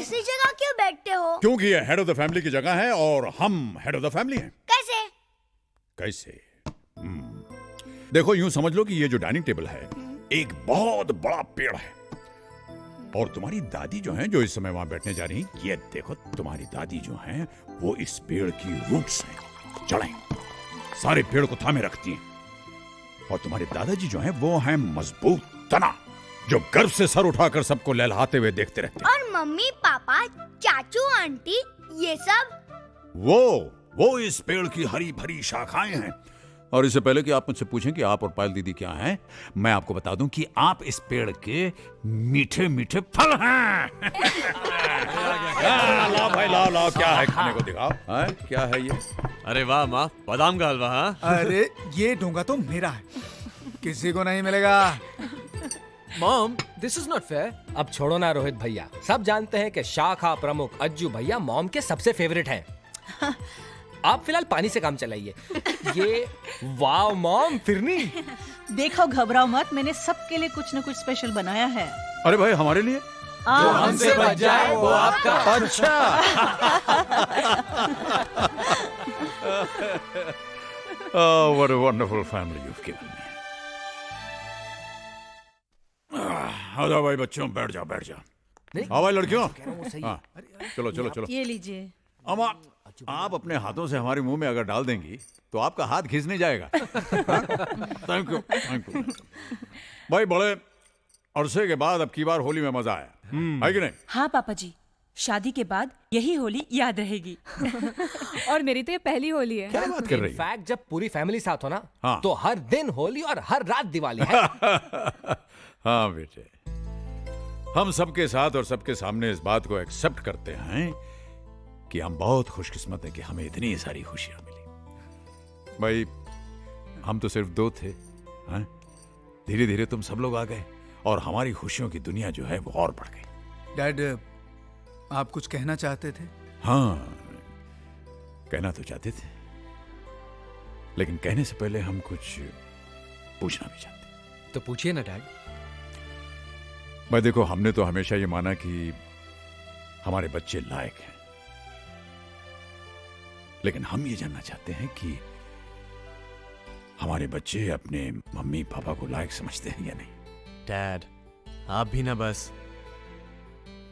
इसी जगह क्यों बैठते हो? क्योंकि ये हेड ऑफ द फैमिली की जगह है और हम हेड ऑफ द फैमिली हैं। कैसे? कैसे? देखो, यूं समझ लो कि ये जो डाइनिंग टेबल है एक बहुत बड़ा पेड़ है और तुम्हारी दादी जो हैं, जो इस समय वहां बैठने जा रही, ये देखो तुम्हारी दादी जो हैं वो इस पेड़ की रूट्स हैं, जड़ें सारे पेड़ को थामे रखती हैं। और तुम्हारे दादाजी जो हैं वो हैं मजबूत तना, जो गर्व से सर उठाकर सबको लहलहाते हुए देखते रहते हैं। और मम्मी पापा चाचू आंटी ये सब? वो इस पेड़ की हरी भरी शाखाएं हैं। और इससे पहले कि आप मुझसे पूछें कि आप और पायल दीदी क्या हैं, मैं आपको बता दूं कि आप इस पेड़ के मीठे मीठे फल हैं। लाओ भाई, लाओ क्या है खाने को दिखाओ। क्या है ये? अरे वाह माँ, बादाम का हलवा। हाँ, अरे ये ढोंगा तो मेरा है, किसी को नहीं मिलेगा। Mom, this is not fair. अब छोड़ो ना रोहित भैया, सब जानते हैं कि शाखा प्रमुख अज्जू भैया मॉम के सबसे फेवरेट हैं। आप फिलहाल पानी से काम चलाइए। ये वाव मॉम, फिरनी। देखो घबराओ मत, मैंने सबके लिए कुछ न कुछ स्पेशल बनाया है। अरे भाई, हमारे लिए? जो हमसे बच जाए वो आपका। अच्छा। Oh, what a wonderful family you've given me. आ जाओ भाई बच्चों, बैठ जाओ। हाँ भाई लड़कियों, हाँ, चलो। ये लीजिए। अम्मा, आप अपने हाथों से हमारे मुंह में अगर डाल देंगी तो आपका हाथ घिसने जाएगा। Thank you. भाई बड़े अरसे के बाद अब की बार होली में मजा आया, है कि नहीं? हाँ पापा जी, शादी के बाद यही होली याद रहेगी। और मेरी तो ये पहली होली है। क्या बात कर रही है? इनफैक्ट जब पूरी फैमिली साथ हो ना, हाँ। तो हर दिन होली और हर रात दिवाली है। हाँ बेटे, हम सबके साथ और सबके सामने इस बात को एक्सेप्ट करते हैं कि हम बहुत खुशकिस्मत हैं कि हमें इतनी सारी खुशियां मिली। भाई हम तो सिर्फ दो थे, धीरे धीरे तुम सब लोग आ गए और हमारी खुशियों की दुनिया जो है वो और बढ़ गई। डैड, आप कुछ कहना चाहते थे? हाँ, कहना तो चाहते थे, लेकिन कहने से पहले हम कुछ पूछना भी चाहते। तो पूछिए ना डैड। भाई देखो, हमने तो हमेशा ये माना कि हमारे बच्चे लायक हैं, लेकिन हम ये जानना चाहते हैं कि हमारे बच्चे अपने मम्मी पापा को लायक समझते हैं या नहीं। डैड आप भी ना बस।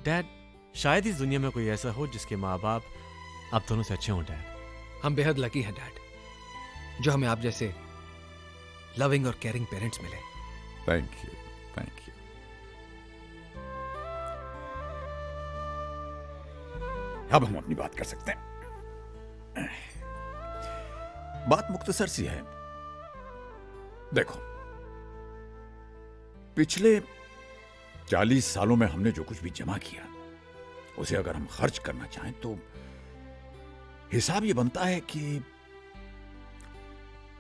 डैड, शायद इस दुनिया में कोई ऐसा हो जिसके माँ बाप आप दोनों से अच्छे हों। डैड, हम बेहद लकी हैं डैड, जो हमें आप जैसे लविंग और केयरिंग पेरेंट्स मिले। Thank you. अब हम अपनी बात कर सकते हैं। बात मुख्तसर सी है। देखो, पिछले 40 सालों में हमने जो कुछ भी जमा किया उसे अगर हम खर्च करना चाहें तो हिसाब ये बनता है कि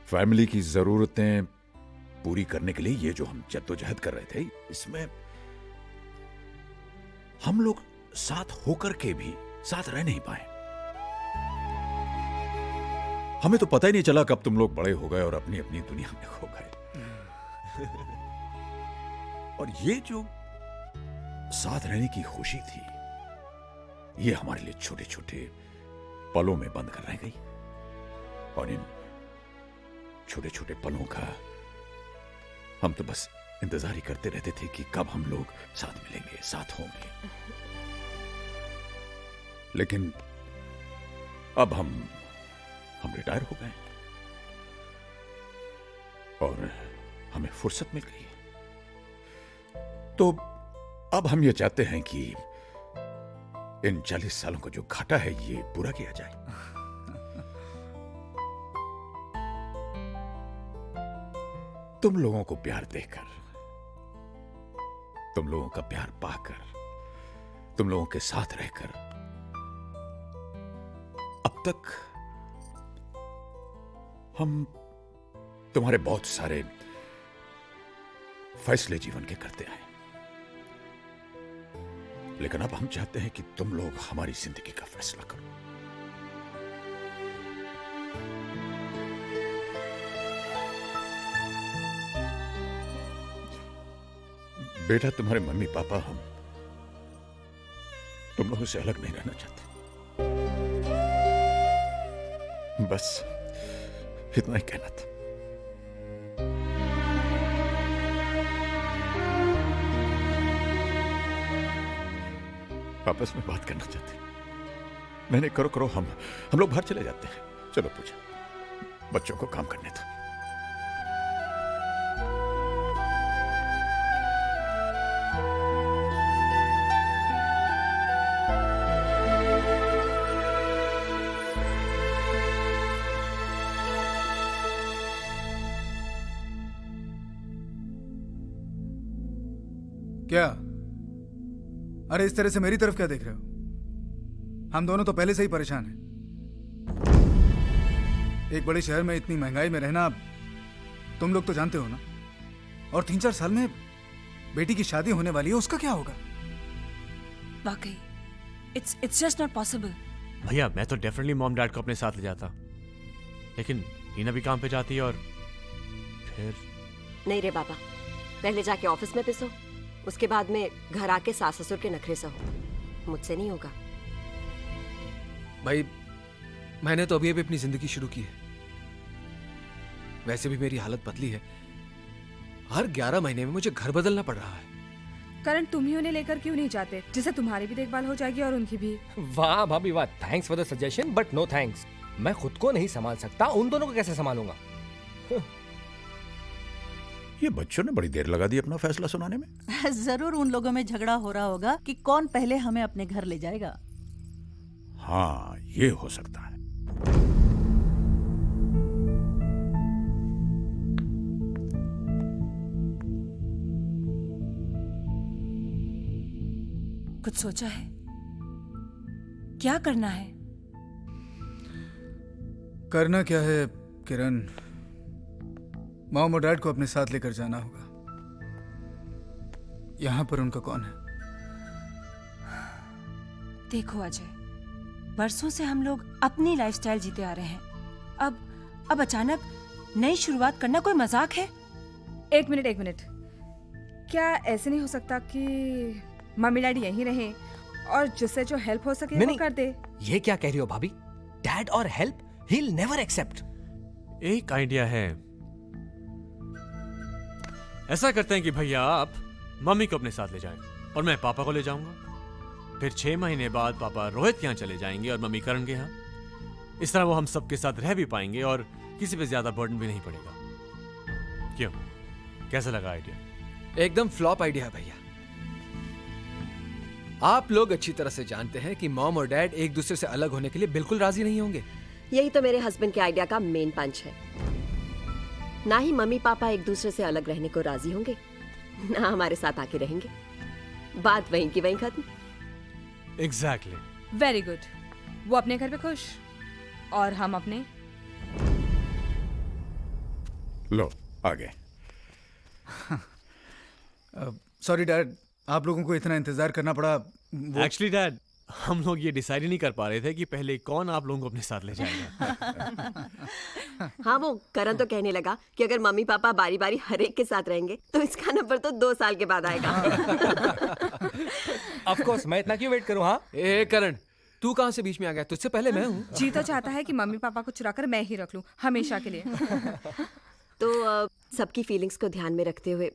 फैमिली की जरूरतें पूरी करने के लिए ये जो हम जद्दोजहद कर रहे थे, इसमें हम लोग साथ होकर के भी साथ रह नहीं पाए। हमें तो पता ही नहीं चला कब तुम लोग बड़े हो गए और अपनी अपनी दुनिया में खो गए। और ये जो साथ रहने की खुशी थी, ये हमारे लिए छोटे छोटे पलों में बंद कर रह गई। और इन छोटे छोटे पलों का हम तो बस इंतजार ही करते रहते थे कि कब हम लोग साथ मिलेंगे, साथ होंगे। लेकिन अब हम रिटायर हो गए और हमें फुर्सत मिल गई है। तो अब हम ये चाहते हैं कि इन 40 सालों का जो घाटा है ये पूरा किया जाए। तुम लोगों को प्यार देकर, तुम लोगों का प्यार पाकर, तुम लोगों के साथ रहकर अब तक हम तुम्हारे बहुत सारे फैसले जीवन के करते आए, लेकिन अब हम चाहते हैं कि तुम लोग हमारी जिंदगी का फैसला करो। बेटा, तुम्हारे मम्मी पापा तुम लोगों से अलग नहीं रहना चाहते। बस इतना ही कहना था। आपस में बात करना चाहते। नहीं नहीं, करो करो, हम लोग बाहर चले जाते हैं। चलो पूजा, बच्चों को काम करने दो। क्या? अरे इस तरह से मेरी तरफ क्या देख रहे हो? हम दोनों तो पहले से ही परेशान हैं। एक बड़े शहर में इतनी महंगाई में रहना तुम लोग तो जानते हो ना। और 3-4 साल में बेटी की शादी होने वाली है, उसका क्या होगा? वाकई इट्स जस्ट नॉट पॉसिबल। भैया मैं तो डेफिनेटली मॉम डैड को अपने साथ ले जाता, लेकिन हीना भी काम पे जाती है और फिर नहीं रे बाबा, पहले जाके ऑफिस में पिसो, उसके बाद में घर आके सास ससुर के नखरे सहो। मुझसे नहीं होगा भाई। मैंने तो अभी अभी अपनी जिंदगी शुरू की है। वैसे भी मेरी हालत बदली है। हर 11 महीने में मुझे घर बदलना पड़ रहा है। करण, तुम ही उन्हें लेकर क्यों नहीं जाते, जिससे तुम्हारी भी देखभाल हो जाएगी और उनकी भी। वाह भाभी वाह, thanks for the suggestion but no thanks. मैं खुद को नहीं संभाल सकता, उन दोनों को कैसे संभालूंगा? ये बच्चों ने बड़ी देर लगा दी अपना फैसला सुनाने में। जरूर उन लोगों में झगड़ा हो रहा होगा कि कौन पहले हमें अपने घर ले जाएगा। हाँ, ये हो सकता है। कुछ सोचा है? क्या करना है? करना क्या है किरण, मॉम और डैड को अपने साथ लेकर जाना होगा। यहां पर उनका कौन है? देखो अजय, बरसों से हम लोग अपनी लाइफस्टाइल जीते आ रहे हैं। अब अचानक नई शुरुआत करना कोई मजाक है? एक मिनट, क्या ऐसे नहीं हो सकता कि मम्मी डैडी यहीं रहें और जिससे जो हेल्प हो सके वो कर दे? ये क्या कह रही हो भाभी? डैड और help, he will never accept. एक आइडिया है। ऐसा करते हैं कि भैया आप मम्मी को अपने साथ ले जाएं और मैं पापा को ले जाऊंगा। फिर 6 महीने बाद पापा रोहित के यहाँ चले जाएंगे और मम्मी करण के यहाँ। इस तरह वो हम सबके साथ रह भी पाएंगे और किसी पे ज्यादा बर्डन भी नहीं पड़ेगा। क्यों, कैसा लगा आइडिया? एकदम फ्लॉप आइडिया है भैया। आप लोग अच्छी तरह से जानते हैं कि मॉम और डैड एक दूसरे से अलग होने के लिए बिल्कुल राजी नहीं होंगे। यही तो मेरे हस्बैंड के आइडिया का मेन पंच है। ना ही मम्मी पापा एक दूसरे से अलग रहने को राजी होंगे, ना हमारे साथ आके रहेंगे। बात वहीं की वहीं खत्म। एग्जैक्टली। Very good. वो अपने घर पे खुश और हम अपने। लो आ गए। सॉरी डैड, आप लोगों को इतना इंतजार करना पड़ा। एक्चुअली डैड, हम लोग ये डिसाइड ही नहीं कर पा रहे थे कि पहले कौन आप लोगों को अपने साथ ले जाएगा। हाँ, वो करण तो कहने लगा कि अगर मम्मी पापा बारी बारी हर एक के साथ रहेंगे तो इसका नंबर तो 2 साल के बाद आएगा। ऑफ कोर्स, मैं इतना क्यों वेट करूं? हाँ ए करण, तू कहां से बीच में आ गया? तुझसे पहले मैं हूँ। जी तो चाहता है कि मम्मी पापा को चुरा कर मैं ही रख लूं हमेशा के लिए। तो सबकी फीलिंग्स को ध्यान में रखते हुए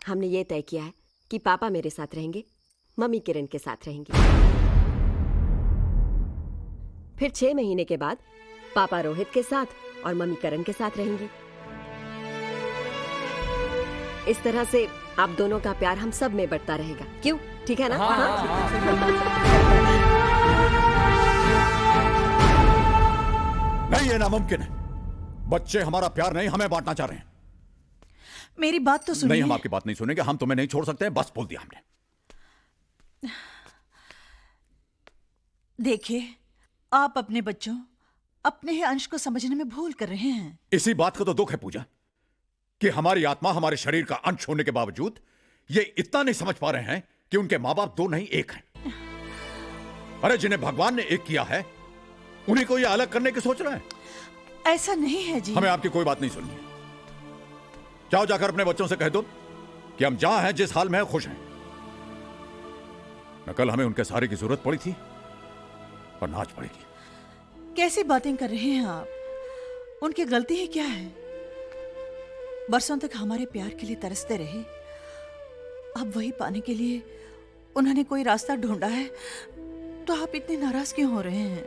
हमने ये तय किया है कि पापा मेरे साथ रहेंगे, मम्मी किरण के साथ रहेंगी। फिर 6 महीने के बाद पापा रोहित के साथ और मम्मी करण के साथ रहेंगी। इस तरह से आप दोनों का प्यार हम सब में बढ़ता रहेगा। क्यों, ठीक है ना? नहीं, ये नामुमकिन है। बच्चे हमारा प्यार नहीं, हमें बांटना चाह रहे हैं। मेरी बात तो सुनिए। नहीं, हम आपकी बात नहीं सुनेंगे। हम तुम्हें नहीं छोड़ सकते, बस बोल दिया हमने। देखिए, आप अपने बच्चों, अपने ही अंश को समझने में भूल कर रहे हैं। इसी बात का तो दुख है पूजा कि हमारी आत्मा हमारे शरीर का अंश होने के बावजूद ये इतना नहीं समझ पा रहे हैं कि उनके माँ बाप 2 नहीं 1 हैं। अरे जिन्हें भगवान ने एक किया है, उन्हीं को ये अलग करने की सोच रहे हैं। ऐसा नहीं है जी। हमें आपकी कोई बात नहीं सुननी है। जाओ जाकर अपने बच्चों से कह दो कि हम जहां हैं, जिस हाल में हैं, खुश हैं। न कल हमें उनके सहारे की जरूरत पड़ी थी और आज पड़ेगी। कैसी बातें कर रहे हैं आप? उनकी गलती ही क्या है? बरसों तक हमारे प्यार के लिए तरसते रहे, अब वही पाने के लिए उन्होंने कोई रास्ता ढूंढा है, तो आप इतने नाराज क्यों हो रहे हैं?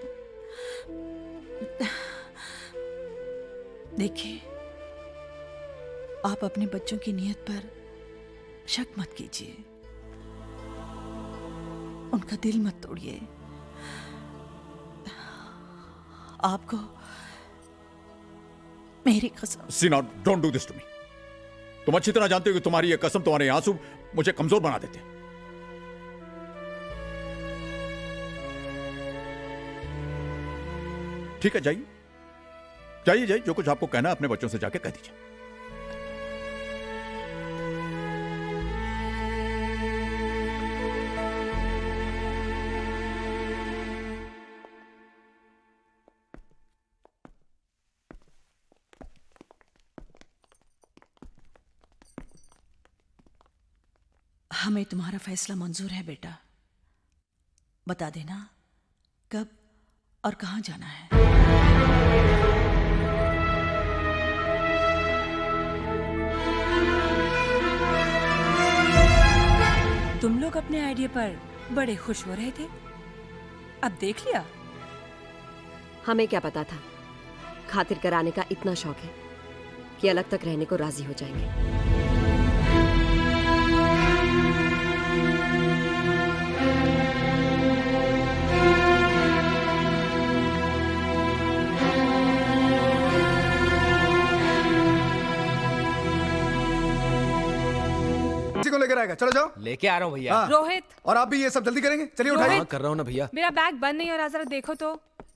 देखिए, आप अपने बच्चों की नीयत पर शक मत कीजिए, उनका दिल मत तोड़िए। आपको मेरी कसम। Seena, don't do this to me. तुम अच्छी तरह जानते हो कि तुम्हारी ये कसम, तुम्हारे आंसू मुझे कमजोर बना देते हैं। ठीक है, जाइए जाइए जाइए, जो कुछ आपको कहना है अपने बच्चों से जाके कह दीजिए। हमें तुम्हारा फैसला मंजूर है बेटा। बता देना कब और कहां जाना है। तुम लोग अपने आइडिया पर बड़े खुश हो रहे थे, अब देख लिया। हमें क्या पता था खातिर कराने का इतना शौक है कि अलग तक रहने को राजी हो जाएंगे। को लेकर आएगा, चलो जाओ। लेके आ रहा हूँ भैया। हाँ। रोहित, और आप भी ये सब जल्दी करेंगे, चलिए उठाइए। हाँ, कर रहा हूँ ना भैया। मेरा बैग बंद नहीं हो रहा, जरा देखो तो।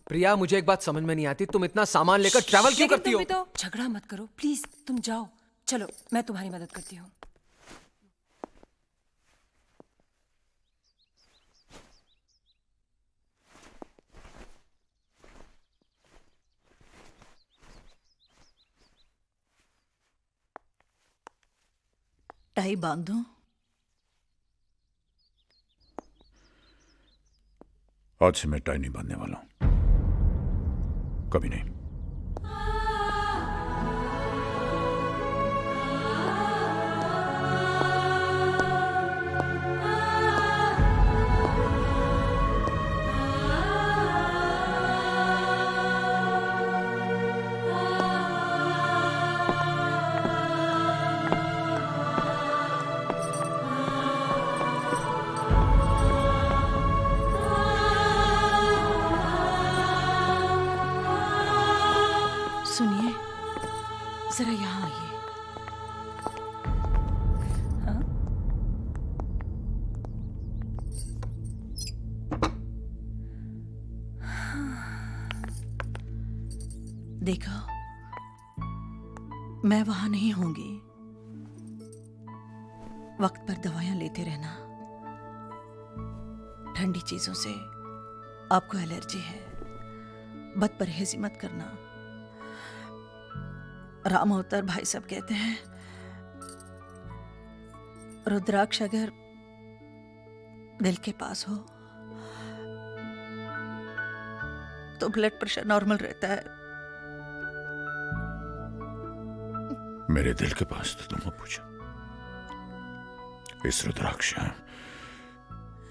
प्रिया, मुझे एक बात समझ में नहीं आती, तुम इतना सामान लेकर ट्रैवल क्यों लेकिन करती तुम हो? भी तो झगड़ा मत करो प्लीज, तुम जाओ। चलो मैं तुम्हारी मदद करती हूँ। टाई बांध दूं? आज से मैं टाई नहीं बांधने वाला हूं, कभी नहीं। सुनिए, जरा यहाँ आइए। देखो, मैं वहां नहीं होंगी। वक्त पर दवाइयां लेते रहना। ठंडी चीजों से आपको एलर्जी है, बदपरहेजी मत करना। राम अवतार भाई साहब कहते हैं, रुद्राक्ष अगर दिल के पास हो तो ब्लड प्रेशर नॉर्मल रहता है। मेरे दिल के पास तो तुम मत पूछो। इस रुद्राक्ष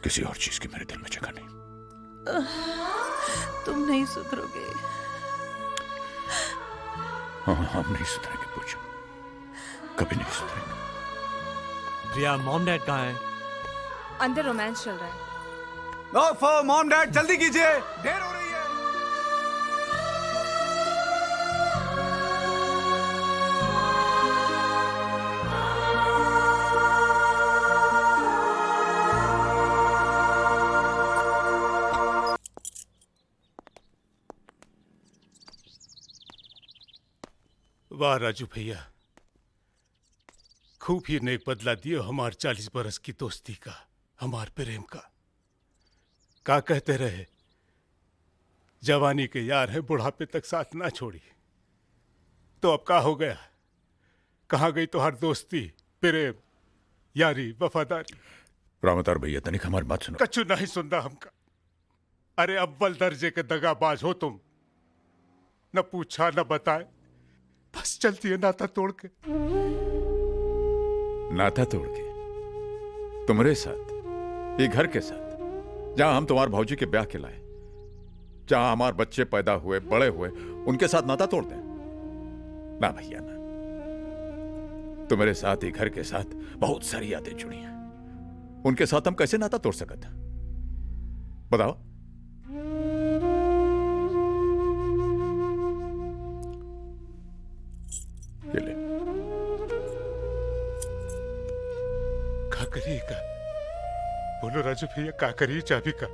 किसी और चीज की मेरे दिल में जगह नहीं। तुम नहीं सुधरोगे। हाँ, हम नहीं सुधरेंगे, पूछो, कभी नहीं सुधरेंगे। प्रिया, मॉम डैड कहाँ है? अंदर रोमांस चल रहा है। ओफो मॉम डैड, जल्दी कीजिए, देर हो रही है। वाह राजू भैया, खूब ही नेक बदला दियो हमार 40 बरस की दोस्ती का, हमार प्रेम का। का कहते रहे, जवानी के यार है बुढ़ापे तक साथ ना छोड़ी। तो अब का हो गया? कहाँ गई तुम्हारी दोस्ती, प्रेम, यारी, वफादारी? रामतार भैया तनिक हमारी बात सुनो। कछु नहीं सुनना हमका। अरे अव्वल दर्जे के दगाबाज हो तुम, न पूछा न बताए, बस चलती है नाता तोड़ के। नाता तोड़ के? तुम्हारे साथ, ये घर के साथ, जहां हम तुम्हारे भाऊजी के ब्याह के लाए, जहां हमारे बच्चे पैदा हुए बड़े हुए, उनके साथ नाता तोड़ दें? ना भैया ना। तुम्हारे साथ, ये घर के साथ बहुत सारी यादें जुड़ी हैं, उनके साथ हम कैसे नाता तोड़ सकते? बताओ। ये ले। का करिए का? बोलो राजू भैया, का करिए चाबी का?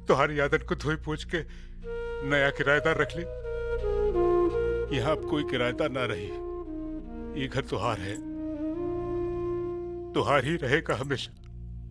तुम्हारी आदत को धोई पूछ के नया किराएदार रख ले। यहां अब कोई किराएदार ना रही, ये घर तुहार है, तुहार ही रहेगा हमेशा।